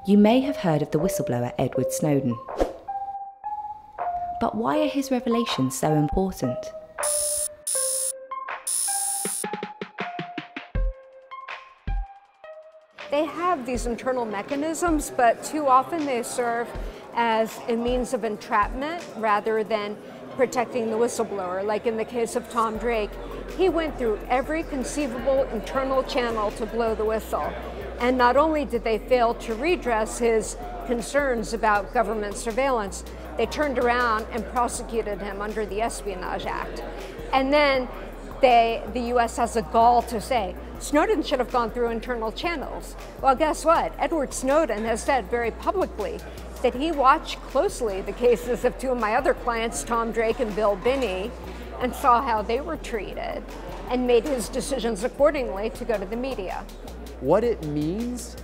You may have heard of the whistleblower Edward Snowden. But why are his revelations so important? They have these internal mechanisms, but too often they serve as a means of entrapment rather than protecting the whistleblower. Like in the case of Tom Drake, he went through every conceivable internal channel to blow the whistle. And not only did they fail to redress his concerns about government surveillance, they turned around and prosecuted him under the Espionage Act. And then the US has a gall to say, Snowden should have gone through internal channels. Well, guess what? Edward Snowden has said very publicly that he watched closely the cases of two of my other clients, Tom Drake and Bill Binney, and saw how they were treated and made his decisions accordingly to go to the media. What it means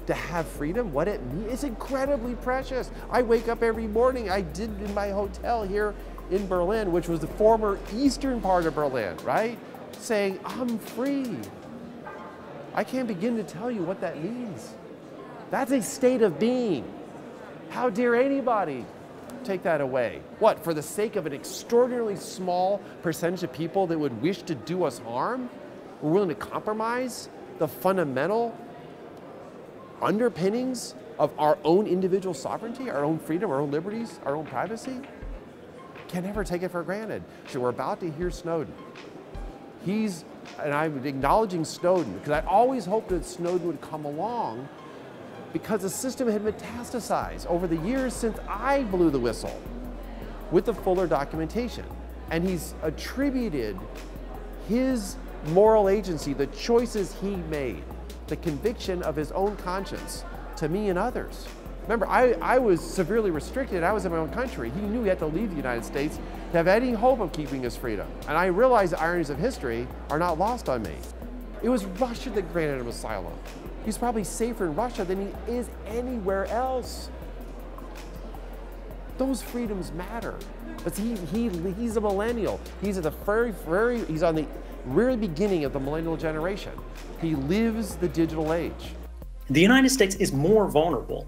to have freedom, what it means, is incredibly precious. I wake up every morning, I did in my hotel here in Berlin, which was the former eastern part of Berlin, right? Saying, I'm free. I can't begin to tell you what that means. That's a state of being. How dare anybody take that away? What, for the sake of an extraordinarily small percentage of people that would wish to do us harm? We're willing to compromise the fundamental underpinnings of our own individual sovereignty, our own freedom, our own liberties, our own privacy? Can never take it for granted. So we're about to hear Snowden. And I'm acknowledging Snowden because I always hoped that Snowden would come along because the system had metastasized over the years since I blew the whistle with the fuller documentation. And he's attributed his moral agency, the choices he made, the conviction of his own conscience to me and others. Remember, I was severely restricted. I was in my own country. He knew he had to leave the United States to have any hope of keeping his freedom. And I realized the ironies of history are not lost on me. It was Russia that granted him asylum. He's probably safer in Russia than he is anywhere else. Those freedoms matter. But he's a millennial. He's at the he's on the very beginning of the millennial generation. He lives the digital age. The United States is more vulnerable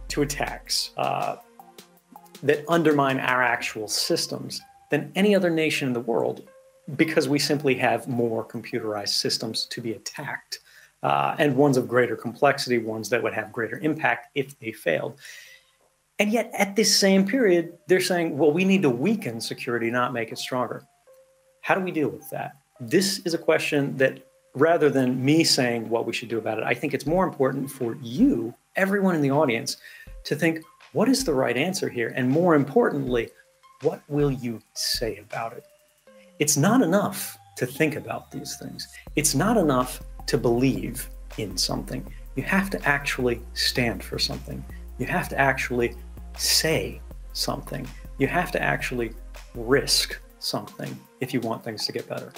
to attacks that undermine our actual systems than any other nation in the world because we simply have more computerized systems to be attacked and ones of greater complexity, ones that would have greater impact if they failed. And yet at this same period, they're saying, well, we need to weaken security, not make it stronger. How do we deal with that? This is a question that rather than me saying what we should do about it, I think it's more important for you, everyone in the audience, to think, what is the right answer here? And more importantly, what will you say about it? It's not enough to think about these things. It's not enough to believe in something. You have to actually stand for something. You have to actually say something. You have to actually risk something if you want things to get better.